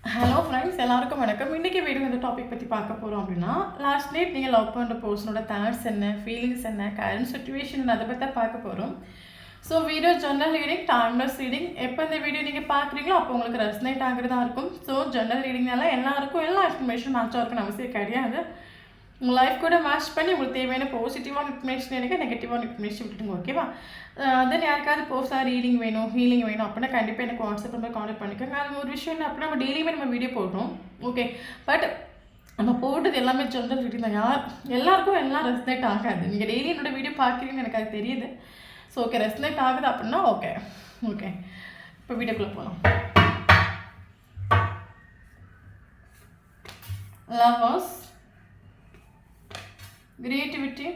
Hello friends, எல்லாருக்கும் வணக்கம். இன்றைக்கி வீடியோ இந்த டாபிக் பற்றி பார்க்க போகிறோம் அப்படின்னா, லாஸ்ட் நைட் நீங்கள் லவ் பண்ணுற பர்சனோட தாட்ஸ் என்ன, ஃபீலிங்ஸ் என்ன, கரண்ட் சுச்சுவேஷன் அதை பற்றி தான் பார்க்க போகிறோம். So video journal reading, timeless reading. எப்போ இந்த வீடியோ நீங்கள் பார்க்குறீங்களோ அப்போ உங்களுக்கு ரெசனேட் ஆகிறதா இருக்கும். ஸோ ஜெர்னல் ரீடிங்னால எல்லாருக்கும் எல்லா இன்ஃபர்மேஷன் மேட்சாக இருக்குன்னு அவசியம் கிடையாது. உங்கள் லைஃப் கூட மேட்ச் பண்ணி உங்களுக்கு தேவையான பாசிட்டிவான இன்ஃபர்மேஷன் எனக்கு நெகட்டிவான இன்ஃபர்மேஷன் விட்டுடுங்க, ஓகேவா? தென் யாருக்காவது போஸ்டாக ரீடிங் வேணும், ஹீலிங் வேணும் அப்படின்னா கண்டிப்பாக எனக்கு வாட்ஸ்அப் நம்பர் கான்டாக்ட் பண்ணிக்கோங்க. அது ஒரு விஷயம் என்ன அப்படின்னா, நம்ம டெய்லியுமே நம்ம வீடியோ போடுறோம், ஓகே. பட் நம்ம போட்டது எல்லாமே ஜென்ரல் ரீடிங் தான். எல்லாருக்கும் எல்லாம் ரெசனேட் ஆகாது. நீங்கள் டெய்லி என்னோட வீடியோ பார்க்குறீங்கன்னு எனக்கு அது தெரியுது. ஸோ ஓகே, ரெசனேட் ஆகுது அப்படின்னா ஓகே. ஓகே, இப்போ வீடியோக்குள்ளே போகலாம். Lovers, creativity,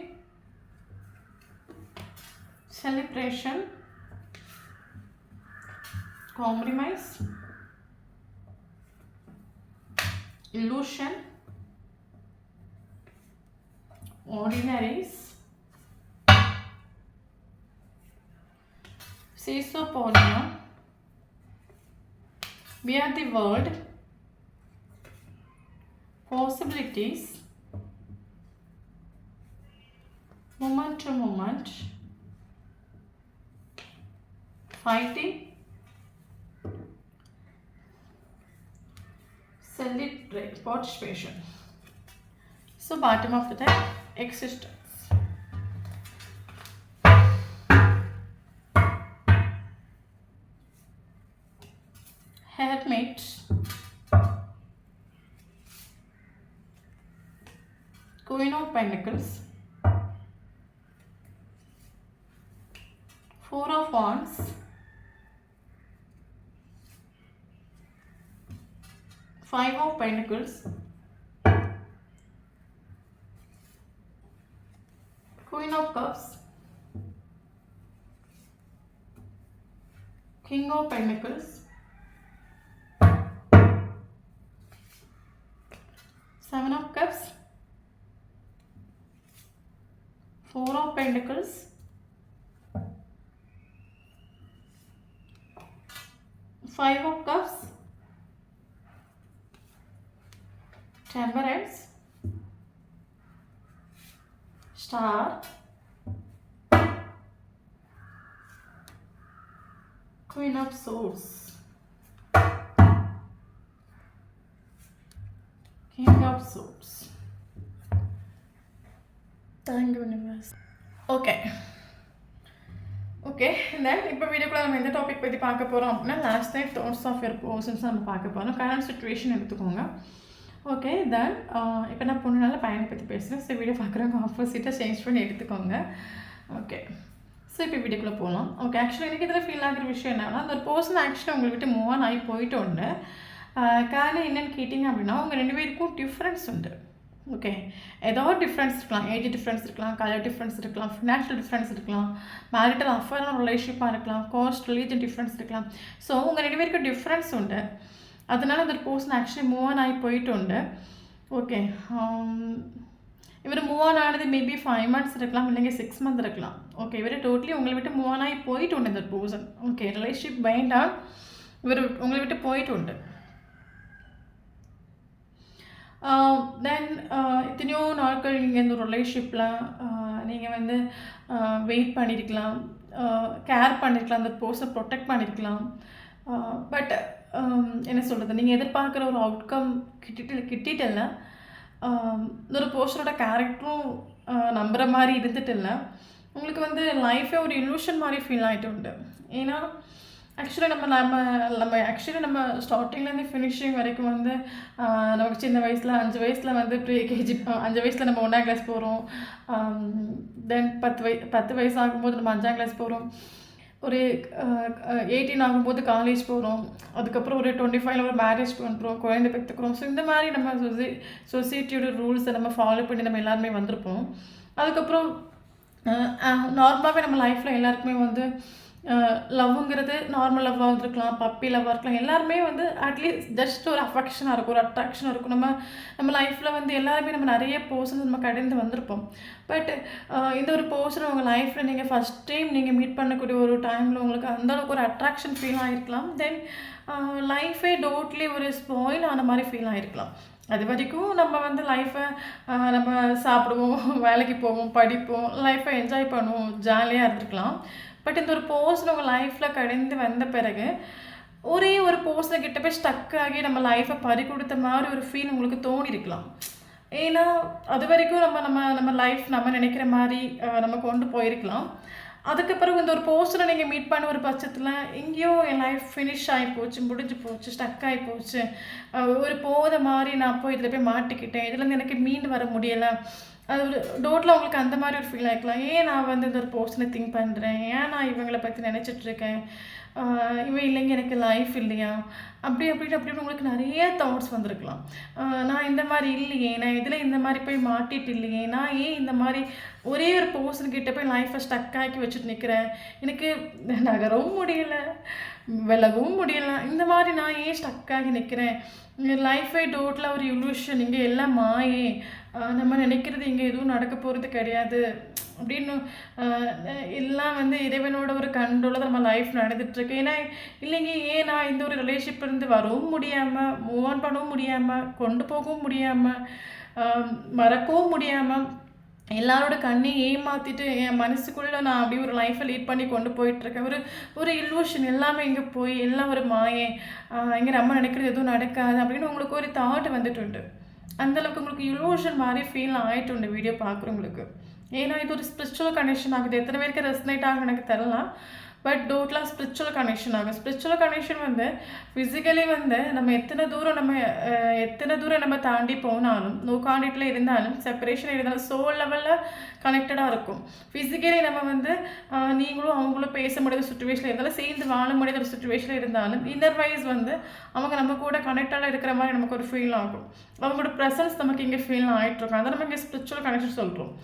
celebration, compromise, illusion, ordinaries, schizophrenia, we are the world, possibilities, moment to moment, fighting, celebrate, participation. So bottom of the deck, existence. Hermit, Queen of Pentacles, Four of Wands, Five of Pentacles, Queen of Cups, King of Pentacles, Seven of Cups, Four of Pentacles, Five of Cups, Temperance, Star, Queen of Swords, King of Swords. Thank you, universe. Okay. Okay, then இப்போ வீடியோக்குள்ள நம்ம எந்த topic பற்றி பார்க்க போகிறோம் அப்படின்னா, last night thoughts of your persons நம்ம பார்க்க போகிறோம். கரண்ட் சுச்சுவேஷன் எடுத்துக்கோங்க, ஓகே. தென் இப்போ நான் பொண்ணுனால பையனை பற்றி பேசுகிறேன். ஸோ வீடியோ பார்க்குறவங்க ஆப்போசிட்டாக சேஞ்ச் பண்ணி எடுத்துக்கோங்க, ஓகே. ஸோ இப்போ வீடியோக்குள்ளே போகலாம். ஓகே, ஆக்சுவலி எனக்கு இதில் ஃபீல் ஆகிற விஷயம் என்னன்னா, அந்த ஒரு பர்சன் ஆக்சுவலி உங்களை விட்டு மூவ் ஆன் ஆகி போயிட்டு உண்டு. காரணம் என்னென்னு கேட்டிங்க அப்படின்னா, உங்கள் ரெண்டு பேருக்கும் டிஃப்ரென்ஸ் உண்டு, ஓகே. ஏதோ டிஃப்ரென்ஸ் இருக்கலாம், ஏஜ் டிஃப்ரென்ஸ் இருக்கலாம், கலர் டிஃப்ரென்ஸ் இருக்கலாம், ஃபினான்ஷியல் டிஃப்ரென்ஸ் இருக்கலாம், மேரிட்டல் அஃபேரான ரிலேஷன்ஷிப்பாக இருக்கலாம், காஸ்ட் ரிலீஜன் டிஃப்ரென்ஸ் இருக்கலாம். ஸோ உங்கள் ரெண்டு பேருக்கு டிஃப்ரென்ஸ் உண்டு. அதனால அந்த பர்சன் ஆக்சுவலி மூவ் ஆன் ஆகி போயிட்டு உண்டு, ஓகே. இவர் மூவ் ஆன் ஆனது மேபி 5 months இருக்கலாம், இல்லைங்க 6 months இருக்கலாம், ஓகே. இவர் டோட்டலி உங்களை விட்டு மூவ் ஆன் ஆகி போயிட்டு உண்டு இந்த பர்சன், ஓகே. ரிலேஷன்ஷிப் பைண்டாக இவர் உங்களை விட்டு போயிட்டு உண்டு. தென் எத்தனையோ நாட்கள் நீங்கள் இந்த ரிலேஷன்ஷிப்பில் நீங்கள் வந்து வெயிட் பண்ணியிருக்கலாம், கேர் பண்ணியிருக்கலாம், அந்த பர்சனை ப்ரொடெக்ட் பண்ணியிருக்கலாம். பட் என்ன சொல்கிறது, நீங்கள் எதிர்பார்க்குற ஒரு அவுட்கம் கிட்டிட்டில்ல, ஒரு பர்சனோட கேரக்டரும் நம்புகிற மாதிரி இருந்துட்டு இல்லை, உங்களுக்கு வந்து லைஃபே ஒரு இல்யூஷன் மாதிரி ஃபீல் ஆகிட்டு உண்டு. ஏன்னா ஆக்சுவலி நம்ம ஆக்சுவலி நம்ம ஸ்டார்டிங்லேருந்து ஃபினிஷிங் வரைக்கும் வந்து நமக்கு சின்ன வயசில் 5 வயசில் வந்து ப்ரீகேஜி, 5 வயசில் நம்ம 1ஆம் கிளாஸ் போகிறோம். தென் 10 வயசு ஆகும்போது நம்ம 5ஆம் கிளாஸ் போகிறோம். ஒரு 18 ஆகும்போது காலேஜ் போகிறோம். அதுக்கப்புறம் ஒரு 25ல் ஒரு மேரேஜ் பண்ணுறோம், குழந்தை பெற்றுக்கிறோம். ஸோ இந்த மாதிரி நம்ம சொசைட்டியோட ரூல்ஸை நம்ம ஃபாலோ பண்ணி நம்ம எல்லாருமே வந்திருப்போம். அதுக்கப்புறம் நார்மலாகவே நம்ம லைஃப்பில் எல்லாருக்குமே வந்து லவ்வுங்கிறது நார்மல் லவ்வாக இருக்கலாம், பப்பி லவ்வாக இருக்கலாம். எல்லாருமே வந்து அட்லீஸ்ட் ஜஸ்ட் ஒரு அஃபெக்ஷனாக இருக்கும், ஒரு அட்ராக்ஷனாக இருக்கும். நம்ம லைஃப்பில் வந்து எல்லாருமே நம்ம நிறைய பர்சன்ஸ் நம்ம கடந்து வந்திருப்போம். பட் இந்த ஒரு பர்சன் உங்கள் லைஃப்பில் நீங்கள் ஃபஸ்ட் டைம் நீங்கள் மீட் பண்ணக்கூடிய ஒரு டைமில் உங்களுக்கு அந்தளவுக்கு ஒரு அட்ராக்ஷன் ஃபீல் ஆகிருக்கலாம். தென் லைஃபே டோட்டலி ஒரு ஸ்பாயில் ஆன மாதிரி ஃபீல் ஆகிருக்கலாம். அது வரைக்கும் நம்ம வந்து லைஃப்பை நம்ம சாப்பிடுவோம், வேலைக்கு போவோம், படிப்போம், லைஃப்பை என்ஜாய் பண்ணுவோம், ஜாலியாக இருந்திருக்கலாம். பட் இந்த ஒரு பர்சன் உங்கள் லைஃப்பில் கடந்து வந்த பிறகு ஒரே ஒரு பர்சன் கிட்ட போய் ஸ்டக் ஆகி நம்ம லைஃப்பை பறி கொடுத்த மாதிரி ஒரு ஃபீல் உங்களுக்கு தோணியிருக்கலாம். ஏன்னா அது வரைக்கும் நம்ம நம்ம நம்ம லைஃப் நம்ம நினைக்கிற மாதிரி நம்ம கொண்டு போயிருக்கலாம். அதுக்கு பிறகு இந்த ஒரு பர்சனை நீங்கள் மீட் பண்ண ஒரு பட்சத்தில் எங்கேயோ என் லைஃப் ஃபினிஷ் ஆகி போச்சு, முடிஞ்சு போச்சு, ஸ்டக் ஆகி போச்சு, ஒரு போத மாதிரி நான் போய் இதில் போய் மாட்டிக்கிட்டேன், இதுலேருந்து எனக்கு மீண்டு வர முடியலை. அது ஒரு டோட்டலாக உங்களுக்கு அந்த மாதிரி ஒரு ஃபீல் ஆகிக்கலாம். ஏன் நான் வந்து இந்த ஒரு பர்சனை திங்க் பண்ணுறேன், ஏன் நான் இவங்களை பற்றி நினச்சிட்ருக்கேன், இவன் இல்லைங்க எனக்கு லைஃப் இல்லையா, அப்படின்னு உங்களுக்கு நிறைய தாட்ஸ் வந்திருக்கலாம். நான் இந்த மாதிரி இல்லையே, நான் இதில் இந்த மாதிரி போய் மாட்டிட்டு இல்லையே, நான் ஏன் இந்த மாதிரி ஒரே ஒரு பர்சன்கிட்ட போய் லைஃப்பை ஸ்டக் ஆக்கி வச்சுட்டு நிற்கிறேன், எனக்கு நகரவும் முடியலை, விலகவும் முடியலை, இந்த மாதிரி நான் ஏன் ஸ்டக் ஆகி நிற்கிறேன், லைஃபே டோட்டலாக ஒரு இல்யூஷன், இங்கே எல்லாம் மாயே, நம்ம நினைக்கிறது இங்கே எதுவும் நடக்க போகிறது கிடையாது அப்படின்னு எல்லாம் வந்து இறைவனோட ஒரு கண்ட்ரோலில் நம்ம லைஃப் நடந்துகிட்ருக்கு. ஏன்னா இல்லைங்க, ஏன் நான் இந்த ஒரு ரிலேஷன்ஷிப் இருந்து வரவும் முடியாமல், மூவ் ஆன் பண்ணவும் முடியாமல், கொண்டு போகவும் முடியாமல், மறக்கவும் முடியாமல், எல்லாரோட கண்ணையும் ஏமாற்றிட்டு என் மனசுக்குள்ளே நான் அப்படியே ஒரு லைஃப்பை லீட் பண்ணி கொண்டு போயிட்டுருக்கேன். ஒரு ஒரு இல்யூஷன், எல்லாமே இங்கே போய் எல்லாம் ஒரு மாயே, இங்கே நம்ம நினைக்கிறது எதுவும் நடக்காது அப்படின்னு உங்களுக்கு ஒரு தாட் வந்துட்டு உண்டு. அந்தளவுக்கு உங்களுக்கு இல்யூஷன் மாதிரி ஃபீல் ஆகிட்டு உண்டு வீடியோ பார்க்குறவங்களுக்கு. ஏன்னா இது ஒரு ஸ்பிரிச்சுவல் கனெக்ஷன் ஆகுது. எத்தனை பேருக்கு ரெஸ்னேட் ஆகும் எனக்கு தெரியலாம். பட் டோட்டலாக ஸ்பிரிச்சுவல் கனெக்ஷன் ஆகும். ஸ்பிரிச்சுவல் கனெக்ஷன் வந்து ஃபிசிக்கலி வந்து நம்ம எத்தனை தூரம் நம்ம தாண்டி போனாலும், நோ கான்டாக்டில் இருந்தாலும், செப்பரேஷன் இருந்தாலும், சோல் லெவலில் கனெக்டடாக இருக்கும். ஃபிசிக்கலி நம்ம வந்து நீங்களும் அவங்களும் பேச முடியாத சுச்சுவேஷனில் இருந்தாலும், சேர்ந்து வாழ முடியாத ஒரு சுச்சுவேஷனில் இருந்தாலும், இன்னர்வைஸ் வந்து அவங்க நம்ம கூட கனெக்டடாக இருக்கிற மாதிரி நமக்கு ஒரு ஃபீல் ஆகும். அவங்களோட ப்ரெசன்ஸ் நமக்கு இங்கே ஃபீல் ஆகிட்டுருக்கும். அதை நம்ம இங்கே ஸ்பிரிச்சுவல் கனெக்ஷன் சொல்கிறோம்.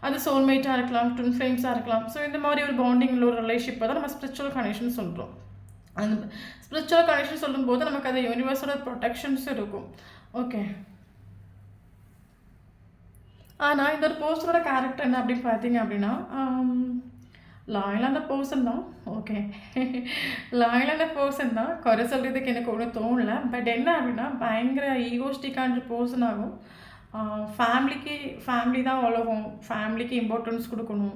அது சோல்மேட்டாக இருக்கலாம், ட்வின் ஃப்ளேம்ஸாக இருக்கலாம். ஸோ இந்த மாதிரி ஒரு பாண்டிங்கில் ஒரு ரிலேஷன்ஷிப்பை தான் நம்ம ஸ்பிரிச்சுவல் கனெக்ஷன் சொல்கிறோம். அந்த ஸ்பிரிச்சுவல் கனெக்ஷன் சொல்லும்போது நமக்கு அது யூனிவர்ஸோட ப்ரொடெக்ஷன்ஸ் இருக்கும். ஓகே, ஆனால் இந்த ஒரு பர்சனோட கேரக்டர் என்ன அப்படின்னு பார்த்தீங்க அப்படின்னா, லாயலான பர்சன் தான். ஓகே, லாயலான பர்சன் தான், குறை சொல்கிறதுக்கு எனக்கு ஒன்றும் தோணலை. பட் என்ன அப்படின்னா, பயங்கர ஈகோஸ்டிக்கான பர்சன் ஆகும். ஃபேமிலி தான் உலகம், ஃபேமிலிக்கு இம்பார்ட்டன்ஸ் கொடுக்கணும்,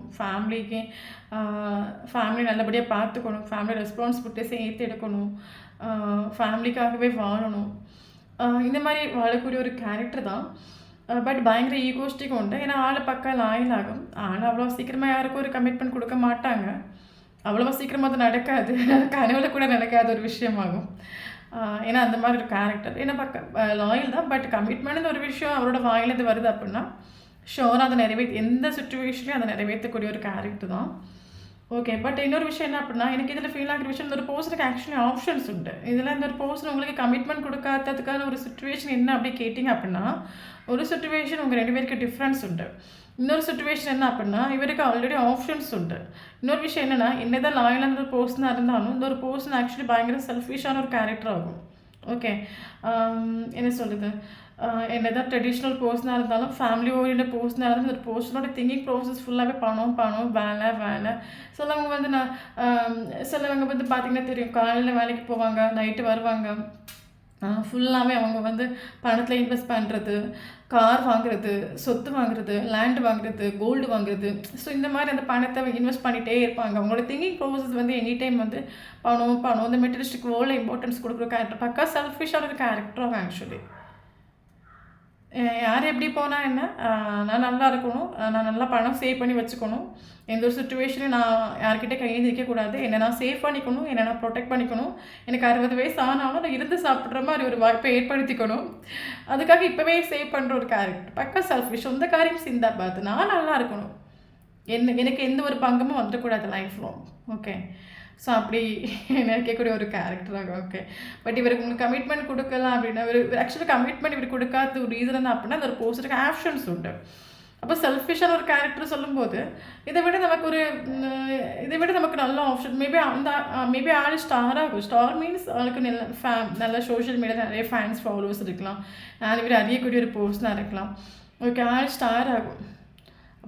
ஃபேமிலி நல்லபடியாக பார்த்துக்கணும், ஃபேமிலி ரெஸ்பான்சிபிலிட்டிஸை ஏற்று எடுக்கணும், ஃபேமிலிக்காகவே வாழணும், இந்த மாதிரி வாழக்கூடிய ஒரு கேரக்டர் தான். பட் பயங்கர ஈகோஸ்டிக் உண்டு. ஏன்னா ஆள் பக்கா லாயல் ஆகும். ஆனால் அவ்வளோ சீக்கிரமாக யாருக்கும் ஒரு கமிட்மெண்ட் கொடுக்க மாட்டாங்க. அவ்வளோ சீக்கிரமாக அது நடக்காது, கனவுல கூட நடக்காத ஒரு விஷயமாகும். ஏன்னா அந்த மாதிரி ஒரு கேரக்டர். ஏன்னா லாயல் தான், பட் கமிட்மெண்ட் ஒரு விஷயம் அவரோட வாயிலேருந்து வருது அப்படின்னா ஷோராக அதை எந்த சுச்சுவேஷன்லையும் அதை நிறைவேற்றக்கூடிய ஒரு கேரக்டர் தான். ஓகே, பட் இன்னொரு விஷயம் என்ன அப்படின்னா, எனக்கு இதில் ஃபீல் ஆகிற விஷயம், இந்த ஒரு பர்சனுக்கு ஆக்சுவலி ஆப்ஷன்ஸ் உண்டு. இதில் இந்த ஒரு பர்சன் உங்களுக்கு கமிட்மெண்ட் கொடுக்காததுக்கான ஒரு சுச்சுவேஷன் என்ன அப்படி கேட்டிங்க அப்படின்னா, ஒரு சுச்சுவேஷன் உங்கள் 2 பேருக்கு டிஃப்ரென்ஸ் உண்டு. இன்னொரு சுச்சுவேஷன் என்ன அப்படின்னா, இவருக்கு ஆல்ரெடி ஆப்ஷன்ஸ் உண்டு. இன்னொரு விஷயம் என்னென்னா, என்னதான் லாயலான ஒரு பர்சனாக இருந்தாலும் இந்த ஒரு பர்சன் ஆக்சுவலி பயங்கர செல்ஃபிஷான ஒரு கேரக்டர் ஆகும். ஓகே, என்ன சொல்கிறது, என்னதான் ட்ரெடிஷ்னல் பர்சனாக இருந்தாலும், ஃபேமிலி ஓரியன்ட் பர்சனாக இருந்தாலும், ஒரு பர்சனோட திங்கிங் ப்ராசஸ் ஃபுல்லாகவே பணம் வேலை. சிலவங்க வந்து சிலவங்க வந்து பார்த்திங்கன்னா தெரியும், காலையில் வேலைக்கு போவாங்க, நைட்டு வருவாங்க, ஃபுல்லாகவே அவங்க வந்து பணத்தில் இன்வெஸ்ட் பண்ணுறது, கார் வாங்குறது, சொத்து வாங்குறது, லேண்ட் வாங்குறது, கோல்டு வாங்குறது. ஸோ இந்த மாதிரி அந்த பணத்தை இன்வெஸ்ட் பண்ணிகிட்டே இருப்பாங்க. அவங்களோட திங்கிங் ப்ராசஸ் வந்து எனி டைம் வந்து பணம் இந்த மெட்டீரியலிஸ்டிக் வேர்ல்டில் இம்பார்ட்டன்ஸ் கொடுக்குற கேரக்டர், பக்கா செல்ஃபிஷான ஒரு கேரக்டர் ஆக்சுவலி. யார் எப்படி போனால் என்ன, நான் நல்லா இருக்கணும், நான் நல்லா பணம் சேவ் பண்ணி வச்சுக்கணும், எந்த ஒரு சுச்சுவேஷனையும் நான் யார்கிட்ட கையேந்தி இருக்கக்கூடாது, என்னை நான் சேவ் பண்ணிக்கணும், என்னை நான் ப்ரொடெக்ட் பண்ணிக்கணும், எனக்கு 60 வயசு ஆனாலும் நான் இருந்து சாப்பிட்ற மாதிரி ஒரு வாய்ப்பை ஏற்படுத்திக்கணும், அதுக்காக இப்போவே சேவ் பண்ணுற ஒரு கேரக்டர், பக்கா செல்ஃபிஷ். சொந்த காரியம் சிந்தாபாத், நான் நல்லா இருக்கணும், எனக்கு எந்த ஒரு பங்கமும் வந்துடக்கூடாது லைஃப்பில். ஓகே, ஸோ அப்படி நினைக்கக்கூடிய ஒரு கேரக்டராக. ஓகே, பட் இவருக்கு உங்களுக்கு கமிட்மெண்ட் கொடுக்கலாம் அப்படின்னா, இவர் ஆக்சுவலி கமிட்மெண்ட் இவர் கொடுக்காத ஒரு ரீசன் என்ன அப்படின்னா, அந்த ஒரு பர்சனுக்கு ஆப்ஷன்ஸ் உண்டு. அப்போ செல்ஃபிஷான ஒரு கேரக்டர் சொல்லும்போது இதை விட நமக்கு நல்ல ஆப்ஷன் மேபி ஆள் ஸ்டார் ஆகும். ஸ்டார் மீன்ஸ் அவளுக்கு நல்ல சோஷியல் மீடியா நிறைய ஃபேன்ஸ் ஃபாலோவர்ஸ் இருக்கலாம், இவர் அறியக்கூடிய ஒரு பர்சனாக இருக்கலாம். ஓகே, ஆள் ஸ்டார் ஆகும்.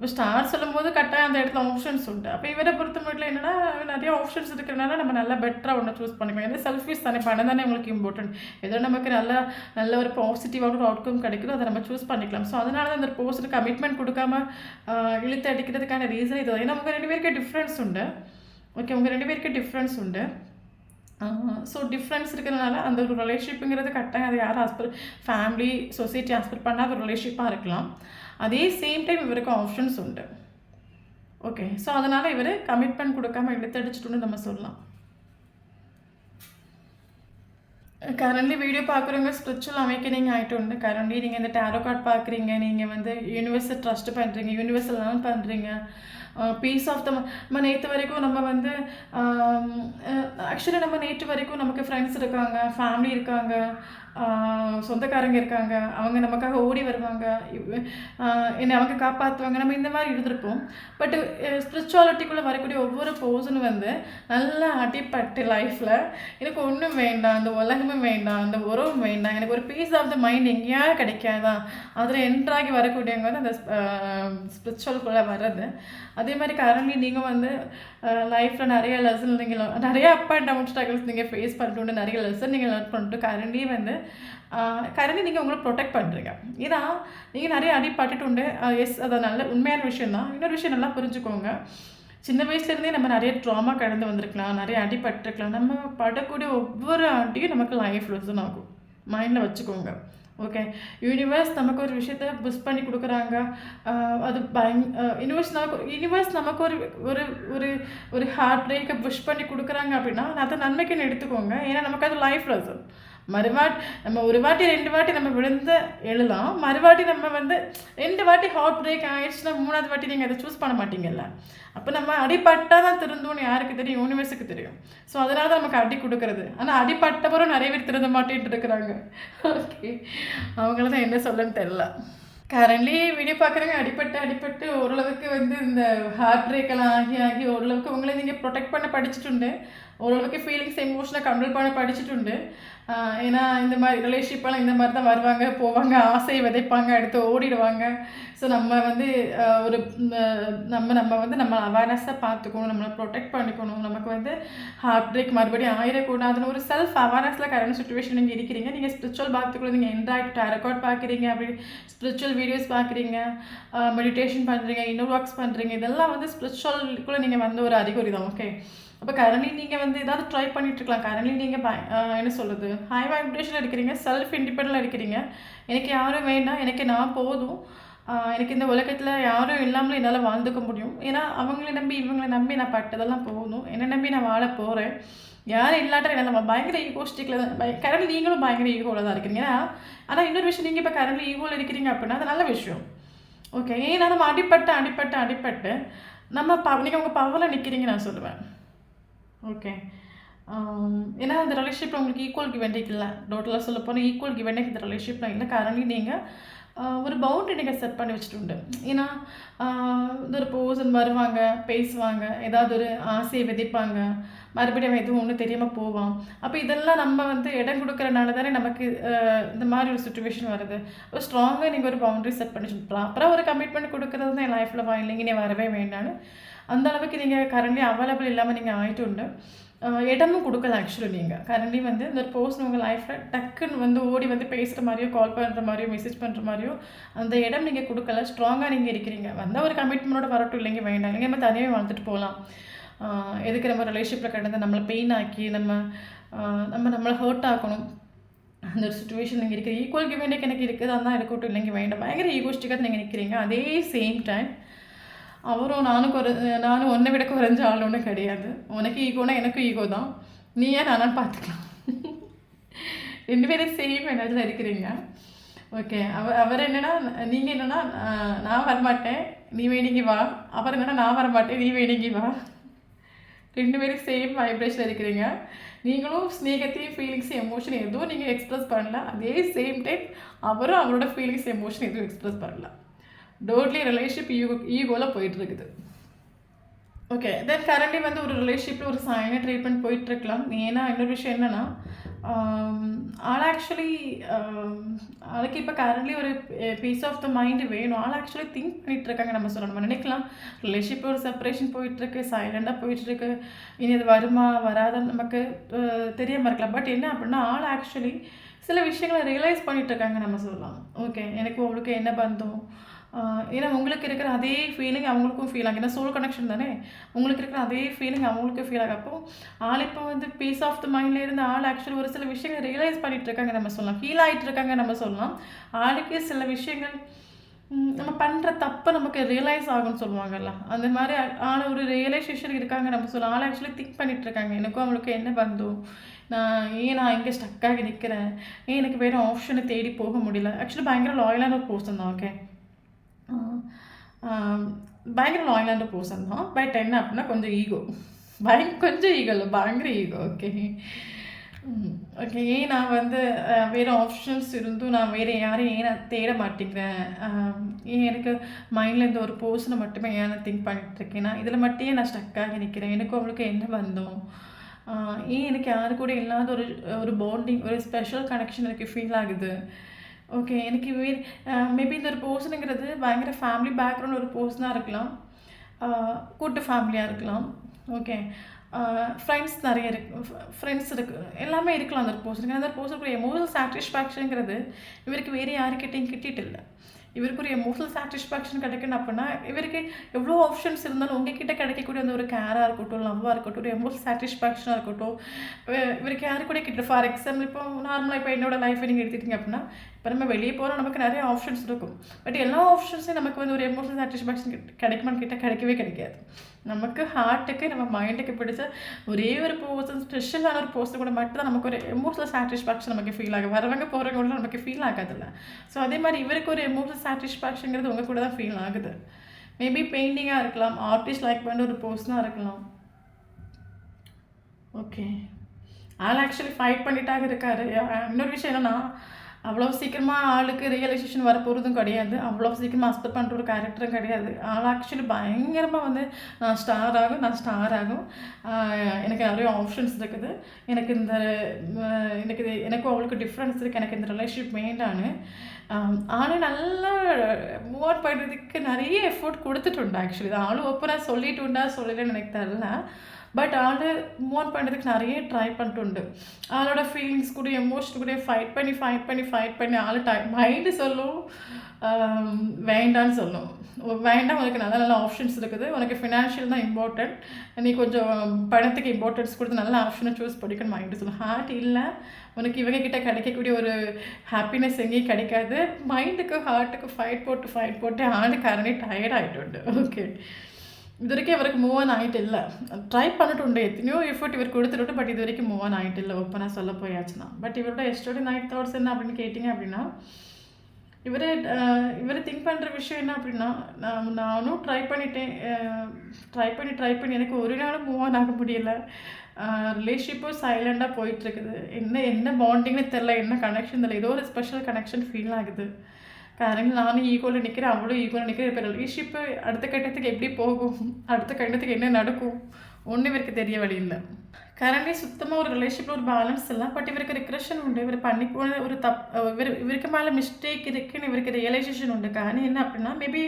அப்போ ஸ்டார் சொல்லும்போது கட்டாயம் அந்த இடத்துல ஆப்ஷன்ஸ் உண்டு. அப்போ இவரை பொறுத்த மட்டும் என்னன்னா, நிறைய ஆப்ஷன்ஸ் இருக்கிறனால நம்ம நல்லா பெட்டரா ஒண்ணு சூஸ் பண்ணிக்கலாம். ஏன்னா செல்ஃபிஷ் தானே, பணம் தானே உங்களுக்கு இம்பார்ட்டன்ட். ஏதோ நமக்கு நல்ல ஒரு பாசிட்டிவான ஒரு அவுட்கம் கிடைக்குதோ அதை நம்ம சூஸ் பண்ணிக்கலாம். ஸோ அதனால தான் அந்த பர்சனுக்கு கமிட்மெண்ட் கொடுக்காம இழுத்து அடிக்கிறதுக்கான ரீசன் இது. ஏன்னா உங்க 2 பேருக்கு டிஃப்ரென்ஸ் உண்டு. ஓகே, உங்க 2 பேருக்கு டிஃப்ரென்ஸ் உண்டு. ஸோ டிஃப்ரென்ஸ் இருக்கிறதுனால அந்த ஒரு ரிலேஷன்ஷிப்புங்கிறது கட்டாயம் அது யாரும் ஃபேமிலி சொசைட்டி ஆஸ்பெக்ட் பண்ணாத ஒரு ரிலேஷன்ஷிப்பாக இருக்கலாம். அதே சேம் டைம் இவருக்கு ஆப்ஷன்ஸ் உண்டு. ஓகே, ஸோ அதனால் இவர் கமிட்மெண்ட் கொடுக்காம இழுத்தடிச்சிட்டுன்னு நம்ம சொல்லலாம். கரண்ட்லி வீடியோ பார்க்குறவங்க ஸ்பிரிச்சுவல் அவேக்கனிங் ஆகிட்டு உண்டு. கரண்ட்லி நீங்கள் இந்த டேரோ கார்ட் பார்க்குறீங்க, நீங்கள் வந்து யூனிவர்ஸை ட்ரஸ்ட் பண்ணுறீங்க, யூனிவர்ஸை லேர்ன் பண்ணுறீங்க. பீஸ் ஆஃப் த நம்ம நேற்று வரைக்கும் நம்ம வந்து ஆக்சுவலி நம்ம நேற்று வரைக்கும் நமக்கு ஃப்ரெண்ட்ஸ் இருக்காங்க, ஃபேமிலி இருக்காங்க, சொந்தக்காரங்க இருக்காங்க, அவங்க நமக்காக ஓடி வருவாங்க, என்னை அவங்க காப்பாற்றுவாங்க, நம்ம இந்த மாதிரி இருந்திருப்போம். பட் ஸ்பிரிச்சுவாலிட்டிக்குள்ளே வரக்கூடிய ஒவ்வொரு பர்சனும் வந்து நல்லா அடிப்பட்டு லைஃப்பில் எனக்கு ஒன்றும் வேண்டாம், அந்த உலகமும் வேண்டாம், அந்த உறவும் வேண்டாம், எனக்கு ஒரு பீஸ் ஆஃப் த மைண்ட் எங்கேயாவது கிடைக்காதா, அதில் என்ட்ராகி வரக்கூடியவங்க வந்து அந்த ஸ்பிரிச்சுவலுக்குள்ளே வர்றது. அதே மாதிரி கரண்ட்லி நீங்கள் வந்து லைஃப்பில் நிறைய லெசன் நீங்கள் நிறைய அப் அண்ட் டவுன் ஸ்ட்ரகிள்ஸ் நீங்கள் ஃபேஸ் பண்ணிட்டு நிறைய லெசன் நீங்கள் லேர்ன் பண்ணிட்டு கரண்ட்லி வந்து கரண்ட்லி நீங்கள் உங்களை ப்ரொடெக்ட் பண்ணுறீங்க. ஏன்னா நீங்கள் நிறைய அடிப்பட்டுட்டு உண்டு. எஸ், அது நல்ல உண்மையான விஷயம் தான். இன்னொரு விஷயம் நல்லா புரிஞ்சுக்கோங்க. சின்ன வயசுலேருந்தே நம்ம நிறைய ட்ராமா கடந்து வந்திருக்கலாம், நிறைய அடிப்பட்டுருக்கலாம். நம்ம படக்கூடிய ஒவ்வொரு அடியும் நமக்கு லைஃப் லெசன் ஆகும். மைண்டில் வச்சுக்கோங்க. ஓகே, யூனிவர்ஸ் நமக்கு ஒரு விஷயத்த புஷ் பண்ணி கொடுக்குறாங்க. அது யூனிவர்ஸ் நமக்கு ஒரு ஒரு ஒரு ஒரு ஹார்ட் பிரேக்கை புஷ் பண்ணி கொடுக்குறாங்க அப்படின்னா அதை நன்மைக்குன்னு எடுத்துக்கோங்க. ஏன்னா நமக்கு அது லைஃப் லெசன். நம்ம ஒரு வாட்டி 2 வாட்டி நம்ம விழுந்து எழலாம். மறுவாட்டி நம்ம வந்து 2 வாட்டி ஹார்ட் பிரேக் ஆயிடுச்சுன்னா 3வது வாட்டி நீங்கள் அதை சூஸ் பண்ண மாட்டீங்கல்ல. அப்போ நம்ம அடிப்பட்டால் தான் திருந்தோன்னு யாருக்கு தெரியும்? யூனிவர்ஸுக்கு தெரியும். ஸோ அதனால தான் நமக்கு அடி கொடுக்குறது. ஆனால் அடிப்பட்டவரும் நிறைய பேர் திருந்த மாட்டேன்ட்டு இருக்கிறாங்க. ஓகே, அவங்கள தான் என்ன சொல்லன்னு தெரில. கரண்ட்லி வீடியோ பார்க்குறவங்க அடிப்பட்டு ஓரளவுக்கு வந்து இந்த ஹார்ட் பிரேக்கெல்லாம் ஆகி ஓரளவுக்கு உங்களை நீங்கள் ப்ரொடெக்ட் பண்ண படிச்சுட்டுண்டு, ஓரளவுக்கு ஃபீலிங்ஸ் எமோஷனை கண்ட்ரோல் பண்ண படிச்சுட்டுண்டு. ஏன்னா இந்த மாதிரி ரிலேஷன்ஷிப்பெல்லாம் இந்த மாதிரி தான் வருவாங்க, போவாங்க, ஆசையை விதைப்பாங்க, அடுத்து ஓடிடுவாங்க. ஸோ நம்ம வந்து ஒரு நம்ம வந்து நம்ம அவேர்னஸாக பார்த்துக்கணும், நம்மளை ப்ரொடெக்ட் பண்ணிக்கணும். நமக்கு வந்து ஹார்ட் பிரேக் மறுபடியும் ஆயிடக்கூடாதுன்னு ஒரு செல்ஃப் அவேர்னஸில் கரண்ட் சுச்சுவேஷன் நீங்கள் இருக்கிறீங்க. நீங்கள் ஸ்பிரிச்சுவல் பார்த்துக்குள்ள நீங்கள் என்ட்ராய்ட் ரெக்கார்ட் பார்க்குறீங்க, அப்படி ஸ்பிரிச்சுவல் வீடியோஸ் பார்க்குறீங்க, மெடிடேஷன் பண்ணுறீங்க, இன்னர் ஒர்க்ஸ் பண்ணுறீங்க. இதெல்லாம் வந்து ஸ்பிரிச்சுவலுக்குள்ளே நீங்கள் வந்து ஒரு அறிகுறி தான். ஓகே, அப்போ கரண்ட்லி நீங்கள் வந்து ஏதாவது ட்ரை பண்ணிட்டுருக்கலாம். கரண்ட்லி நீங்கள் என்ன சொல்கிறது, ஹை வைப்ரேஷனில் இருக்கிறீங்க, செல்ஃப் இண்டிபெண்டன்டாக இருக்கிறீங்க. எனக்கு யாரும் வேண்டாம், எனக்கு நான் போதும், எனக்கு இந்த உலகத்தில் யாரும் இல்லாமலும் என்னால் வாழ்ந்துக்க முடியும். ஏன்னா அவங்கள நம்பி இவங்களை நம்பி நான் பட்டதெல்லாம் போகணும், என்னை நம்பி நான் வாழ போகிறேன். யாரும் இல்லாட்ட என்னால் பயங்கர ஈகோஸ்டிக்கில் தான். கரண்ட்லி நீங்களும் பயங்கர ஈகோவில் தான் இருக்கிறீங்க. ஆனால் இன்னொரு விஷயம், நீங்கள் இப்போ கரண்ட்லி ஈகோவில் இருக்கிறீங்க அப்படின்னா அது நல்ல விஷயம். ஓகே, ஏன்னா நம்ம அடிப்பட்டு நம்ம நீங்கள் உங்கள் பவரில் நிற்கிறீங்க நான் சொல்லுவேன். ஓகே, ஏன்னா அந்த ரிலேஷன்ஷிப்பில் உங்களுக்கு ஈக்குவல் கிவ் அண்ட் டேக் இல்லை. டோட்டலாக சொல்ல போனால் ஈக்குவல் கிவ் அண்ட் டேக் இந்த ரிலேஷன்ஷிப்பில் இல்லை. கரண்ட்லி நீங்கள் ஒரு பவுண்டரி நீங்கள் செட் பண்ணி வச்சுட்டு உண்டு. ஏன்னா இந்த ஒரு பர்சன் வருவாங்க, பேசுவாங்க, ஏதாவது ஒரு ஆசையை விதைப்பாங்க, மறுபடியும் எதுவும் ஒன்றும் தெரியாமல் போவான். அப்போ இதெல்லாம் நம்ம வந்து இடம் கொடுக்குறனால தானே நமக்கு இந்த மாதிரி ஒரு சுச்சுவேஷன் வருது. ஒரு ஸ்ட்ராங்காக நீங்கள் ஒரு பவுண்டரி செட் பண்ணி வச்சுக்கலாம். அப்புறம் ஒரு கமிட்மெண்ட் கொடுக்குறது தான் என் லைஃப்பில் இல்லைங்க, நீ வரவே வேண்டான்னு. அந்த அளவுக்கு நீங்கள் கரண்ட்லி அவைலபிள் இல்லாமல் நீங்கள் ஆகிட்டு உண்டு. இடமும் கொடுக்கல. ஆக்சுவலி நீங்கள் கரண்ட்லி வந்து இந்த ஒரு பர்சன் உங்கள் லைஃப்பில் டக்குன்னு வந்து ஓடி வந்து பேசுகிற மாதிரியோ, கால் பண்ணுற மாதிரியோ, மெசேஜ் பண்ணுற மாதிரியோ அந்த இடம் நீங்கள் கொடுக்கல. ஸ்ட்ராங்காக நீங்கள் இருக்கிறீங்க. வந்தால் ஒரு கமிட்மெண்ட்டோட வரட்டும், இல்லைங்க வேண்டாம், இல்லைங்க நம்ம தனியாக வாழ்ந்துட்டு போகலாம். எதுக்கு நம்ம ரிலேஷன்ஷிப்பில் கிடந்து நம்மளை பெயின் ஆக்கி நம்மளை ஹர்ட் ஆக்கணும். அந்த ஒரு சுச்சுவேஷன் நீங்கள் இருக்கிற ஈக்குவல் கிவ் அண்ட் டேக் எனக்கு இருக்குது, அதான் இருக்கட்டும், இல்லைங்க வேண்டாம், பயங்கர ஈகோஸ்டிக்காக நீங்கள் நிற்கிறீங்க. அதே சேம் டைம் அவரும் நானும் உன்னை விட குறைஞ்ச ஆள் ஒன்றும் கிடையாது. உனக்கு ஈகோனா எனக்கும் ஈகோ தான், நீ ஏன் நானும் பார்த்துக்கலாம். 2 பேரும் சேம் எனர்ஜியில் இருக்கிறீங்க. ஓகே, அவர் என்னென்னா, நீங்கள் என்னென்னா நான் வரமாட்டேன் நீ வேணுங்கி வா, அவர் என்னென்னா நான் வரமாட்டேன் நீ வேணுங்கி வா. 2 பேரும் சேம் வைப்ரேஷன் இருக்கிறீங்க. நீங்களும் ஸ்நேகத்தையும் ஃபீலிங்ஸையும் எமோஷன் எதுவும் நீங்கள் எக்ஸ்ப்ரெஸ் பண்ணல. அதே சேம் டைம் அவரும் அவரோட ஃபீலிங்ஸ் எமோஷன் எதுவும் எக்ஸ்ப்ரெஸ் பண்ணல. டோட்லி ரிலேஷன்ஷிப் ஈகோவில் போயிட்டுருக்குது. ஓகே, தென் கரண்ட்லி வந்து ஒரு ரிலேஷன்ஷிப்பில் ஒரு சைன ட்ரீட்மெண்ட் போயிட்டுருக்கலாம். ஏன்னா இன்னொரு விஷயம் என்னென்னா, ஆம், ஆள் ஆக்சுவலி ஆளுக்கு இப்போ கரண்ட்லி ஒரு பீஸ் ஆஃப் த மைண்ட் வேணும். ஆள் ஆக்சுவலி திங்க் பண்ணிட்டு இருக்காங்க நம்ம சொல்லணும். நம்ம நினைக்கலாம் ரிலேஷன்ஷிப் ஒரு செப்பரேஷன் போயிட்டுருக்கு, சைலண்டாக போயிட்டுருக்கு, இனி அது வருமா வராதுன்னு நமக்கு தெரியாமல் இருக்கலாம். பட் என்ன அப்படின்னா ஆள் ஆக்சுவலி சில விஷயங்களை ரியலைஸ் பண்ணிட்டு இருக்காங்க நம்ம சொல்லலாம். ஓகே, எனக்கு உங்களுக்கு என்ன பந்தம், ஏன்னா உங்களுக்கு இருக்கிற அதே ஃபீலிங் அவங்களுக்கும் ஃபீல் ஆகும். ஏன்னா சோல் கனெக்ஷன் தானே, உங்களுக்கு இருக்கிற அதே ஃபீலிங் அவங்களுக்கும் ஃபீல் ஆகும். அப்போ ஆள் இப்போ வந்து பீஸ் ஆஃப் த மைண்டில் இருந்து ஆள் ஆக்சுவலி ஒரு சில விஷயங்கள் ரியலைஸ் பண்ணிட்டு இருக்காங்க நம்ம சொல்லலாம், ஃபீல் ஆகிட்டு இருக்காங்க நம்ம சொல்லலாம். ஆளுக்கு சில விஷயங்கள் நம்ம பண்ணுற தப்பை நமக்கு ரியலைஸ் ஆகும்னு சொல்லுவாங்கல்ல, அந்த மாதிரி ஆள் ஒரு ரியலைசேஷன் இருக்காங்க நம்ம சொல்லலாம். ஆள் ஆக்சுவலி திங்க் பண்ணிட்டு இருக்காங்க, எனக்கும் அவங்களுக்கு என்ன பந்தம், நான் இங்கே ஸ்டக்காகி நிற்கிறேன், எனக்கு வேறு ஆப்ஷனை தேடி போக முடியல. ஆக்சுவலி பயங்கர லாயலான ஒரு பர்சன் தான். ஓகே, பயங்கர லாயலான பர்சன் தான். பட் என்ன அப்படின்னா கொஞ்சம் ஈகோ, கொஞ்சம் ஈகோ இல்லை, பயங்கர ஈகோ. Okay, okay. ஏன் நான் வந்து வேறு ஆப்ஷன்ஸ் இருந்தும் நான் வேறு யாரையும் ஏன் நான் தேட மாட்டேங்கிறேன், ஏன் எனக்கு மைண்டில் இந்த ஒரு பர்சனை மட்டுமே ஏன் நான் திங்க் பண்ணிகிட்ருக்கேன், நான் இதில் மட்டுமே நான் ஸ்டக்காகி நிற்கிறேன், எனக்கும் அவங்களுக்கு என்ன வந்தோம், ஏன் எனக்கு யாரு கூட இல்லாத ஒரு ஒரு பாண்டிங், ஒரு ஸ்பெஷல் கனெக்ஷன் எனக்கு ஃபீல் ஆகுது. ஓகே, எனக்கு வேறு மேபி இந்த ஒரு பர்சனுங்கிறது பயங்கர ஃபேமிலி பேக்ரவுண்ட் ஒரு பர்சனாக இருக்கலாம், கூட்டு ஃபேமிலியாக இருக்கலாம். ஓகே, ஃப்ரெண்ட்ஸ் நிறைய ஃப்ரெண்ட்ஸ் எல்லாமே இருக்கலாம் அந்த ஒரு பர்சனுக்கு. அந்த பர்சனுக்கு எமோஷனல் சாட்டிஸ்ஃபேக்ஷனுங்கிறது இவருக்கு வேறு யாருக்கிட்டையும் கிட்டிட்டு இல்லை. இவருக்கு ஒரு எமோஷனல் சாட்டிஸ்ஃபேக்ஷன் கிடைக்கணும் அப்படின்னா இவருக்கு எவ்வளோ ஆப்ஷன்ஸ் இருந்தாலும் உங்ககிட்ட கிடைக்கக்கூடிய அந்த ஒரு கேராக இருக்கட்டும், லவ்வாக இருக்கட்டும், ஒரு எமோஷனல் சாட்டிஸ்ஃபேக்ஷனாக இருக்கட்டும், இவருக்கு யாரு கூட கிட்ட. ஃபார் எக்ஸாம்பிள் இப்போ நார்மலாக இப்போ என்னோட லைஃப்பை நீங்கள் எடுத்துக்கிட்டீங்க அப்படின்னா, இப்போ நம்ம வெளியே போகிறோம், நமக்கு நிறைய ஆப்ஷன்ஸ் இருக்கும். பட் எல்லா ஆப்ஷன்ஸையும் நமக்கு வந்து ஒரு எமோஷனல் சாட்டிஸ்ஃபேக்ஷன் கிடைக்குமான்னு கிட்ட கிடைக்கவே கிடைக்காது. நமக்கு ஹார்ட்டுக்கு நம்ம மைண்டுக்கு பிடிச்ச ஒரே ஒரு பர்சன், ஸ்பெஷலான ஒரு பர்சன் கூட மட்டும்தான் நமக்கு ஒரு எமோஷனல் சாட்டிஸ்ஃபேக்ஷன் நமக்கு ஃபீல் ஆகும். வரவங்க போகிறவங்க கூட நமக்கு ஃபீல் ஆகாதில்ல. ஸோ அதே மாதிரி இவருக்கு ஒரு எமோஷனல் சாட்டிஸ்ஃபேக்ஷனுங்கிறது உங்கள் கூட தான் ஃபீல் ஆகுது. மேபி பெயிண்டிங்காக இருக்கலாம், ஆர்டிஸ்ட் லைக் பண்ண ஒரு பர்சனாக இருக்கலாம். ஓகே, ஆள் ஆக்சுவலி ஃபைட் பண்ணிட்டாக இருக்காரு. இன்னொரு விஷயம் என்னென்னா, அவ்வளோ சீக்கிரமாக ஆளுக்கு ரியலைசேஷன் வரப்போகிறதும் கிடையாது, அவ்வளோ சீக்கிரமாக அக்செப்ட் பண்ணுற ஒரு கேரக்டரும் கிடையாது. ஆள் ஆக்சுவலி பயங்கரமாக வந்து நான் ஸ்டார் ஆகும், எனக்கு நிறைய ஆப்ஷன்ஸ் இருக்குது, எனக்கு இந்த எனக்கும் அவளுக்கு டிஃப்ரென்ஸ் இருக்குது, எனக்கு இந்த ரிலேஷன்ஷிப் வேண்டான்னு ஆளும் நல்லா மூவ் அவுட் பண்ணுறதுக்கு நிறைய எஃபோர்ட் கொடுத்துட்டு ஆக்சுவலி. இது ஆளும் ஓப்பனாக சொல்லிட்டு உண்டா சொல்லலைன்னு எனக்கு தெரியல. பட் ஆள் மூவ் ஆன் பண்ணுறதுக்கு நிறைய ட்ரை பண்ணிட்டு ஆளோட ஃபீலிங்ஸ் கூட எமோஷன் கூட ஃபைட் பண்ணி ஆள் மைண்டு சொல்லும் வேண்டான்னு சொல்லும். வேண்டாம், உனக்கு நல்ல நல்ல ஆப்ஷன்ஸ் இருக்குது, உனக்கு ஃபினான்ஷியல் தான் இம்பார்ட்டன்ட், நீ கொஞ்சம் பணத்துக்கு இம்பார்ட்டன்ஸ் கொடுத்து நல்ல ஆப்ஷனை சூஸ் பண்ணிக்கணும் மைண்டு சொல்லும். ஹார்ட் இல்லை, உனக்கு இவங்ககிட்ட கிடைக்கக்கூடிய ஒரு ஹாப்பினஸ் எங்கேயும் கிடைக்காது. மைண்டுக்கு ஹார்ட்டுக்கு ஃபைட் போட்டு ஆள் காரணே டயர்ட் ஆகிட்டு. ஓகே, இது வரைக்கும் இவருக்கு மூவ் ஆன் ஆகிட்டு இல்லை, ட்ரை பண்ணிட்டு எத்தனையோ எஃபர்ட் இவர் கொடுத்துட்டு, பட் இது வரைக்கும் மூவ் ஆன் ஆகிட்டு இல்லை ஓப்பனாக சொல்ல போயாச்சுன்னா. பட் இவரோட எஸ்டோடி நைட் தாட்ஸ் என்ன அப்படின்னு கேட்டிங்க அப்படின்னா, இவர் திங்க் பண்ணுற விஷயம் என்ன அப்படின்னா, நானும் ட்ரை பண்ணி எனக்கு ஒரு நாளும் மூவ் ஆன் ஆக முடியலை, ரிலேஷன்ஷிப்பும் சைலண்டாக போயிட்டுருக்குது, என்ன பாண்டிங்னு தெரில, என்ன கனெக்ஷன் தெரியல, ஏதோ ஒரு ஸ்பெஷல் கனெக்ஷன் ஃபீல் ஆகுது. காரணம் நானும் ஈக்குவலில் நிற்கிறேன், அவளும் ஈக்குவலில் நிற்கிறேன். இப்போ ரிலேஷன்ஷிப்பு அடுத்த கட்டத்துக்கு எப்படி போகும், அடுத்த கட்டத்துக்கு என்ன நடக்கும் ஒன்றும் இவருக்கு தெரிய வழி இல்லை. கரண்ட்லி சுத்தமாக ஒரு ரிலேஷன்ஷிப்பில் ஒரு பேலன்ஸ் இல்லை. பட் இவருக்கு ரிக்ரெஷன் உண்டு, இவர் பண்ணி போன ஒரு இவருக்கு மேலே மிஸ்டேக் இருக்குன்னு இவருக்கு ரியலைசேஷன் உண்டு. காரணம் என்ன அப்படின்னா, மேபி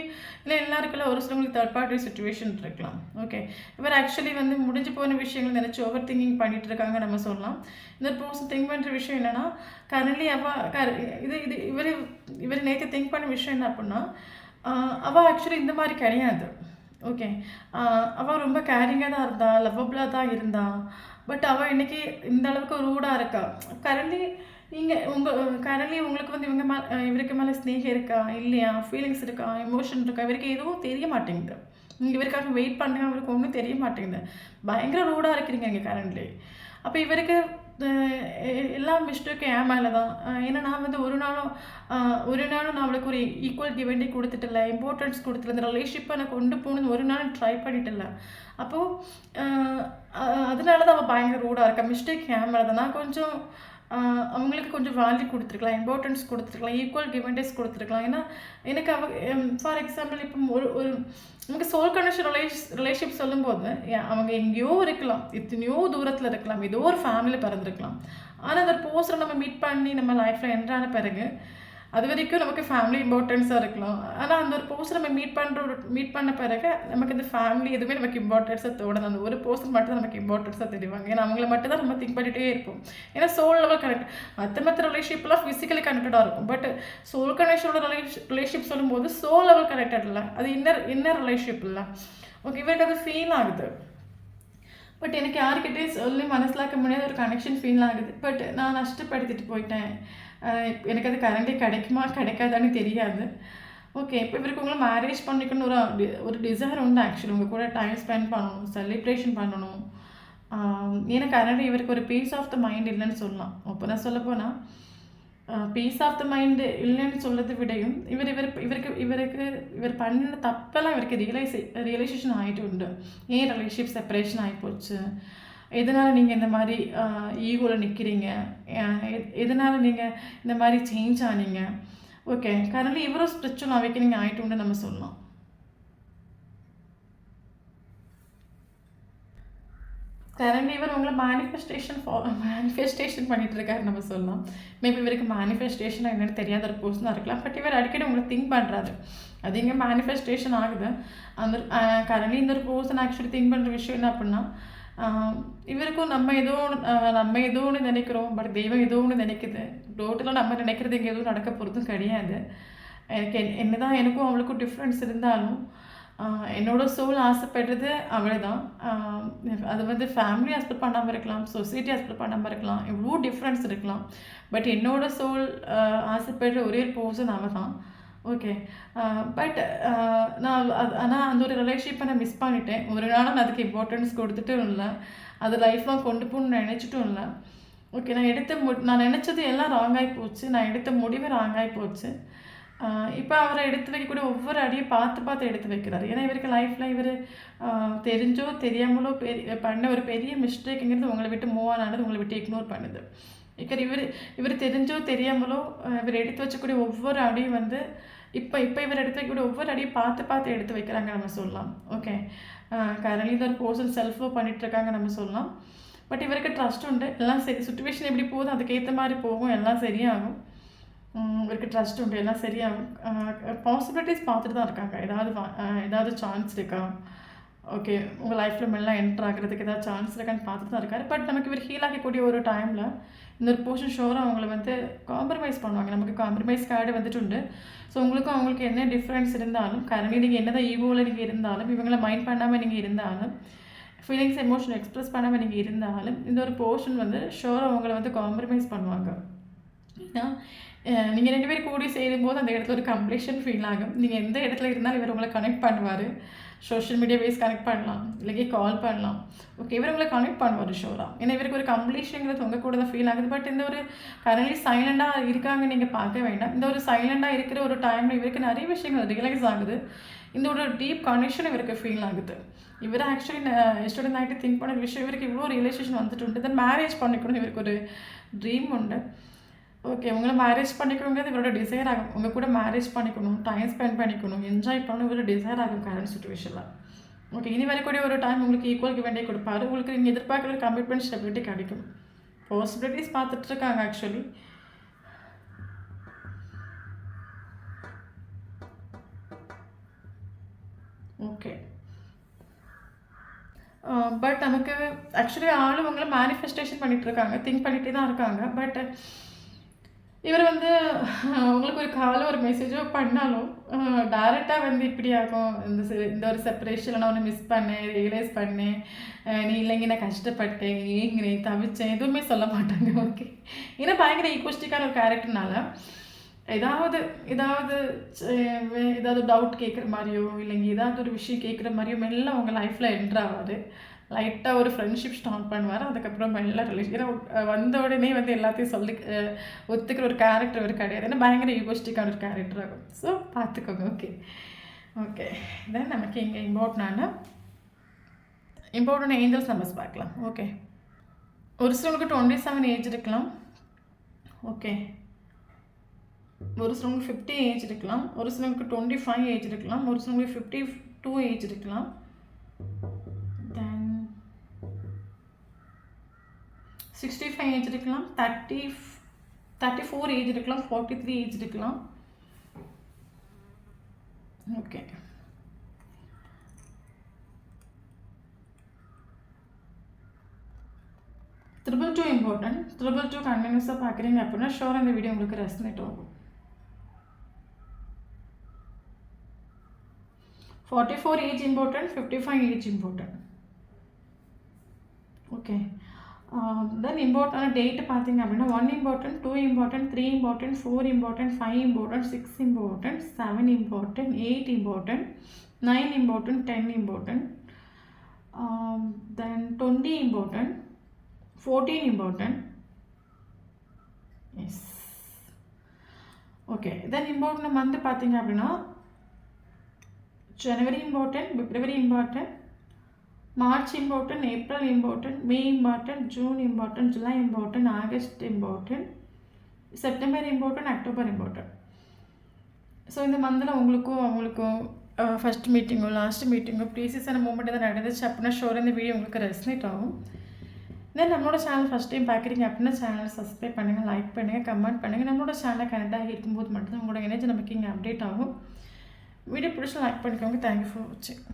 இல்லை எல்லாருக்குள்ள ஒரு சிலவங்களுக்கு தேர்ட் பார்ட்டி சுச்சுவேஷன் இருக்கலாம். ஓகே, இவர் ஆக்சுவலி வந்து முடிஞ்சு போன விஷயங்கள் நினச்சி ஓவர் திங்கிங் பண்ணிட்டு இருக்காங்க நம்ம சொல்லலாம். இந்த பர்சன் திங்க் பண்ணுற விஷயம் என்னென்னா, கரண்ட்லி இவர் நேற்று திங்க் பண்ண விஷயம் என்ன அப்படின்னா, அவள் ஆக்சுவலி இந்த மாதிரி கிடையாது. ஓகே, அவள் ரொம்ப கேரிங்காக தான் இருந்தா, லவ்வபுளாக தான் இருந்தா. பட் அவள் இன்றைக்கி இந்த அளவுக்கு ரூடாக இருக்கா. கரண்ட்லி உங்களுக்கு வந்து இவருக்கு மேலே ஸ்னேகம் இருக்கா இல்லையா, ஃபீலிங்ஸ் இருக்கா, எமோஷன் இருக்கா, இவருக்கு எதுவும் தெரிய மாட்டேங்குது. இவருக்காக வெயிட் பண்ணுங்க, அவருக்கு ஒன்றும் தெரிய மாட்டேங்குது. பயங்கர ரூடாக இருக்கிறீங்க இங்கே கரண்ட்லி. அப்போ இவருக்கு எல்லா மிஸ்டேக்கும் என் மேலே தான். ஏன்னா நான் வந்து ஒரு நாளும் நான் அவளுக்கு ஒரு ஈக்குவல் டிவெண்டி கொடுத்துட்டில்ல, இம்பார்ட்டன்ஸ் கொடுத்துல, இந்த ரிலேஷன்ஷிப்பை நான் கொண்டு போகணுன்னு ஒரு நாள் ட்ரை பண்ணிட்டில்ல. அப்போது அதனால தான் அவள் பயங்கர ரூடாக இருக்கா. மிஸ்டேக் என் மேலே தான். நான் கொஞ்சம் அவங்களுக்கு கொஞ்சம் வேல்யூ குடுத்துருக்கலாம், இம்பார்ட்டன்ஸ் குடுத்துருக்கலாம், ஈக்குவல் கிவ் அண்ட் டேஸ் குடுத்துருக்கலாம். ஏன்னா, எனக்கு ஃபார் எக்ஸாம்பிள் இப்போ ஒரு ஒரு நமக்கு சோல் கனெக்ஷன் ரிலேஷன்ஷிப் சொல்லும்போது, அவங்க எங்கேயோ இருக்கலாம், எத்தனையோ தூரத்தில இருக்கலாம், ஏதோ ஒரு ஃபேமிலியில பிறந்திருக்கலாம். ஆனா, அந்த பர்சன நம்ம மீட் பண்ணி நம்ம லைஃப்ல என்டர் ஆன பிறகு, அதுவரைக்கும் நமக்கு ஃபேமிலி இம்பார்ட்டன்ஸா இருக்கலாம். ஆனா, அந்த ஒரு பர்சன நம்ம மீட் பண்ண பிறகு, நமக்கு இந்த ஃபேமிலி எதுவுமே நமக்கு இம்பார்ட்டன்ஸா தோணாது. அந்த ஒரு பர்சன் மட்டும் தான் நமக்கு இம்பார்ட்டன்ஸா தெரிவாங்க. ஏன்னா, அவங்கள மட்டும் தான் நம்ம திங்க் பண்ணிட்டே இருப்போம். ஏன்னா, சோல் லெவல் கனெக்ட். மத்த ரிலேஷன்ஷிப்லாம் ஃபிசிக்கலி கனெக்டடா இருக்கும். பட் சோல் கனெக்ஷனோட ரிலேஷன்ஷிப் சொல்லும்போது சோல் லெவல் கனெக்டட் இல்ல. அது இன்னர் ரிலேஷன்ஷிப் இல்ல. ஓகே, இவருக்கு அது ஃபீல் ஆகுது. பட் எனக்கு யார்கிட்டயும் சொல்லி மனசிலாக்க முடியாத ஒரு கனெக்ஷன் ஃபீல் ஆகுது. பட் நான் நஷ்டப்படுத்திட்டு போயிட்டேன். எனக்கு அது கரண்டே கிடைக்குமா கிடைக்காதான்னு தெரியாது. ஓகே, இப்போ இவருக்கு உங்களை மேரேஜ் பண்ணிக்கணும்னு ஒரு டிசைர் உண்டு ஆக்சுவலி. உங்கள் கூட டைம் ஸ்பெண்ட் பண்ணணும், செலிப்ரேஷன் பண்ணணும். ஏன்னா கரண்ட் இவருக்கு ஒரு பீஸ் ஆஃப் த மைண்ட் இல்லைன்னு சொல்லலாம். இப்போ நான் சொல்லப்போனால் பீஸ் ஆஃப் த மைண்டு இல்லைன்னு சொல்கிறத விடையும் இவர் பண்ணின தப்பெல்லாம் இவருக்கு ரியலைசேஷன் ஆகிட்டு உண்டு. ஏன் ரிலேஷன்ஷிப் செப்பரேஷன் ஆகிப்போச்சு, எதனால் நீங்கள் இந்த மாதிரி ஈகோவில் நிற்கிறீங்க, எதனால் நீங்கள் இந்த மாதிரி சேஞ்ச் ஆனீங்க. ஓகே, கரண்ட்லி இவரும் ஸ்பிரிச்சுவல் அவேக்கனிங் ஆகிட்டு உண்டு நம்ம சொல்லலாம். கரண்ட் இவர் உங்களை மேனிஃபெஸ்டேஷன் பண்ணிட்டு இருக்காரு நம்ம சொல்லலாம். மேபி இவருக்கு மேனிஃபெஸ்டேஷன் என்னென்னு தெரியாத ஒரு பர்சனாக இருக்கலாம். பட் இவர் அடிக்கடி உங்களை திங்க் பண்ணுறாரு. அது இங்கே மேனிஃபெஸ்டேஷன் ஆகுது. அந்த கரண்ட்லி இந்த ஒரு பர்சன் ஆக்சுவலி திங்க் பண்ணுற விஷயம் என்ன அப்படின்னா, இவருக்கும் நம்ம ஏதோ ஒன்று நினைக்கிறோம். பட் தெய்வம் ஏதோ ஒன்று நினைக்குது. டோட்டலாக நம்ம நினைக்கிறது இங்கே எதுவும் நடக்க போகிறதும் கிடையாது. என்னதான் எனக்கும் அவளுக்கும் டிஃப்ரென்ஸ் இருந்தாலும் என்னோட சோல் ஆசைப்படுறது அவளை தான். அது வந்து ஃபேமிலி ஆஸ்பெக்ட் பண்ணாமல் இருக்கலாம், சொசைட்டி ஆஸ்பெக்ட் பண்ணாமல் இருக்கலாம், எவ்வளோ டிஃப்ரென்ஸ் இருக்கலாம். பட் என்னோட சோல் ஆசைப்படுற ஒரே பர்சன் அவள் தான். ஓகே, பட் ஆனால் அந்த ஒரு ரிலேஷன்ஷிப்பை நான் மிஸ் பண்ணிட்டேன். ஒரு நாளும் நான் அதுக்கு இம்பார்ட்டன்ஸ் கொடுத்துட்டும் இல்லை, அது லைஃப்லாம் கொண்டு போகணுன்னு நினச்சிட்டும் இல்லை. ஓகே, நான் நினச்சது எல்லாம் ராங்காகி போச்சு, நான் எடுத்த முடிவு ராங்காகி போச்சு. இப்போ அவரை எடுத்து வைக்கக்கூடிய ஒவ்வொரு அடியும் பார்த்து எடுத்து வைக்கிறாரு. ஏன்னா இவருக்கு லைஃப்பில் இவர் தெரிஞ்சோ தெரியாமலோ பண்ண ஒரு பெரிய மிஸ்டேக்குங்கிறது உங்களை விட்டு மூவ் ஆனது, உங்களை விட்டு இக்னோர் பண்ணுது. இவர் தெரிஞ்சோ தெரியாமலோ இவர் எடுத்து வச்சக்கூடிய ஒவ்வொரு அடியும் வந்து இப்போ இவர் எடுத்து வைக்கக்கூடிய ஒவ்வொரு அடியும் பார்த்து எடுத்து வைக்கிறாங்க நம்ம சொல்லலாம். ஓகே, கரண்ட்லி ஒரு பர்சன் செல்ஃபோ பண்ணிகிட்ருக்காங்க நம்ம சொல்லலாம். பட் இவருக்கு ட்ரஸ்ட் உண்டு. எல்லாம் சரி, சுச்சுவேஷன் எப்படி போகுது அதுக்கேற்ற மாதிரி போகும், எல்லாம் சரியாகும். இவருக்கு ட்ரஸ்ட் உண்டு, எல்லாம் சரியாகும். பாசிபிலிட்டிஸ் பார்த்துட்டு தான் இருக்காங்க. ஏதாவது சான்ஸ் இருக்கா, ஓகே உங்கள் லைஃப்பில் மெல்லாம் என்டர் ஆகிறதுக்கு ஏதாவது சான்ஸ் இருக்கான்னு பார்த்துட்டு தான் இருக்காரு. பட் நமக்கு இவர் ஹீல் ஆகக்கூடிய ஒரு டைமில் இந்த ஒரு போர்ஷன் ஷோராக அவங்கள வந்து காம்ப்ரமைஸ் பண்ணுவாங்க. நமக்கு காம்ப்ரமைஸ் கார்டு வந்துட்டு உண்டு. ஸோ உங்களுக்கும் அவங்களுக்கு என்ன டிஃப்ரென்ஸ் இருந்தாலும், கரண்ட்லி நீங்கள் என்ன தான் ஈகோவில் நீங்கள் இருந்தாலும், இவங்களை மைண்ட் பண்ணாமல் நீங்கள் இருந்தாலும், ஃபீலிங்ஸ் எமோஷன் எக்ஸ்ப்ரெஸ் பண்ணாமல் நீங்கள் இருந்தாலும், இந்த ஒரு போர்ஷன் வந்து ஷோராக அவங்கள வந்து காம்ப்ரமைஸ் பண்ணுவாங்க. ஏன்னா நீங்கள் 2 பேரும் கூடி சேரும்போது அந்த இடத்துல ஒரு கம்ப்ளீஷன் ஃபீல் ஆகும். நீங்கள் எந்த இடத்துல இருந்தாலும் இவர் உங்களை கனெக்ட் பண்ணுவார். சோஷியல் மீடியா வைஸ் கனெக்ட் பண்ணலாம், இல்லைக்கே கால் பண்ணலாம். ஓகே, இவர் உங்களை கனெக்ட் பண்ணுவார் ஷோராக. ஏன்னா இவருக்கு ஒரு கம்ப்ளீஷனுங்கிறது உங்கள் கூட தான் ஃபீல் ஆகுது. பட் இந்த ஒரு கரண்ட்லி சைலண்டாக இருக்காங்க நீங்கள் பார்க்க வேண்டாம். இந்த ஒரு சைலண்டாக இருக்கிற ஒரு டைமில் இவருக்கு நிறைய விஷயங்கள் ரியலைஸ் ஆகுது. இந்த ஒரு டீப் கனெக்ஷன் இவருக்கு ஃபீல் ஆகுது. இவர் ஆக்சுவலி எஸ்டர்டே நைட்டு திங்க் பண்ண விஷயம், இவருக்கு இவ்வளோ ரிலேஷன் வந்துட்டு உண்டு. தென் மேரேஜ் பண்ணிக்கணும் இவருக்கு ஒரு ட்ரீம் உண்டு. ஓகே, உங்களை மேரேஜ் பண்ணிக்கணுங்கிறது இவரோட டிசைர் ஆகும். உங்கள் கூட மேரேஜ் பண்ணிக்கணும், டைம் ஸ்பெண்ட் பண்ணிக்கணும், என்ஜாய் பண்ணணும், இவரோட டிசைர் ஆகும் கரண்ட் சுச்சுவேஷனில். ஓகே, இனி வரக்கூடிய ஒரு டைம் உங்களுக்கு ஈக்குவல் கிவ் அண்ட் டேக் கொடுப்பாரு. உங்களுக்கு நீங்கள் எதிர்பார்க்குற ஒரு கமிட்மெண்ட் ஸ்டெபிலிட்டி கிடைக்கும். பாசிபிலிட்டிஸ் பார்த்துட்ருக்காங்க ஆக்சுவலி. ஓகே, பட் நமக்கு ஆக்சுவலி ஆள் உங்களை மேனிஃபெஸ்டேஷன் பண்ணிகிட்ருக்காங்க, திங்க் பண்ணிகிட்டே தான் இருக்காங்க. பட் இவர் வந்து உங்களுக்கு ஒரு காலோ ஒரு மெசேஜோ பண்ணாலும் டைரெக்டாக வந்து இப்படி ஆகும், இந்த ஒரு செப்பரேஷனில் நான் ஒன்று மிஸ் பண்ணேன், ரியலைஸ் பண்ணேன், நீ இல்லைங்க நான் கஷ்டப்பட்டேன், ஏங்கினேன், தவிச்சேன், எதுவுமே சொல்ல மாட்டாங்க. ஓகே, ஏன்னா பயங்கர ஈகோஸ்டிக்கான ஒரு கேரக்டர்னால ஏதாவது டவுட் கேட்குற மாதிரியோ, இல்லைங்க ஏதாவது ஒரு விஷயம் கேட்குற மாதிரியோ மெல்ல உங்கள் லைஃப்பில் என்ட்ரு ஆகாது. லைட்டாக ஒரு ஃப்ரெண்ட்ஷிப் ஸ்டார்ட் பண்ணுவார். அதுக்கப்புறம் மெல்ல ரிலேஷன். ஏன்னா வந்த உடனே வந்து எல்லாத்தையும் சொல்லி ஒத்துக்கிற ஒரு கேரக்டர் அவர் கிடையாது. ஏன்னா பயங்கர ஈகோஸ்டிக்கான ஒரு கேரக்டர் ஆகும். ஸோ பார்த்துக்கோங்க. ஓகே தென் நமக்கு இங்கே இம்பார்ட்டன்ட் ஏஞ்சல்ஸ் நம்பர்ஸ் பார்க்கலாம். ஓகே, ஒரு சிலருக்கு 27 ஏஜ் இருக்கலாம், ஓகே. ஒரு சிலவங்களுக்கு 50 ஏஜ் இருக்கலாம், ஒரு சிலவங்களுக்கு 25 ஏஜ் இருக்கலாம், ஒரு சிலவங்களுக்கு 52 ஏஜ் இருக்கலாம். தென் 65 ஏஜ் இருக்கலாம், 34 ஏஜ் இருக்கலாம், 43 ஏஜ் இருக்கலாம். ஓகே. Triple 2 important. ட்ரிபிள் 2 கண்டினியூஸாக பார்க்குறீங்க அப்படின்னா ஷோர் இந்த வீடியோ உங்களுக்கு ரெசனேட் ஆகும். 44 age important, 55 age important. Okay. Then இம்பார்ட்டான டேட்டு பார்த்தீங்க அப்படின்னா 1 important, 2 important, 3 important, 4 important, 5 important, 6 important, 7 important, 8 important, 9 important, 10 important, then 20 important, 14 important. Yes. Okay. Then important month பார்த்தீங்க அப்படின்னா January important, February important, March important, April important, May important, June important, July important, August important, September important, October important. So இந்த மந்தில் அவங்களுக்கும் first மீட்டிங்கோ last மீட்டிங்கோ ப்ரீசியஸான moment எதாவது நடந்துச்சு அப்படின்னா sure இந்த video உங்களுக்கு ரெசனேட் ஆகும். தென் நம்மளோட சேனல் ஃபஸ்ட் டைம் பார்க்குறீங்க அப்படின்னா சேனலை சப்ஸ்கிரைப் பண்ணுங்கள், லைக் பண்ணுங்கள், கமெண்ட் பண்ணுங்கள். நம்மளோட சேனலை கனெக்டாக இருக்கும்போது மட்டும்தான் உங்களோட எனர்ஜி நமக்கு இங்கே அப்டேட் ஆகும். வீடியோ பிடிச்சி லைக் பண்ணிக்கோங்க. தேங்க்யூ ஃபார் வாட்சிங்.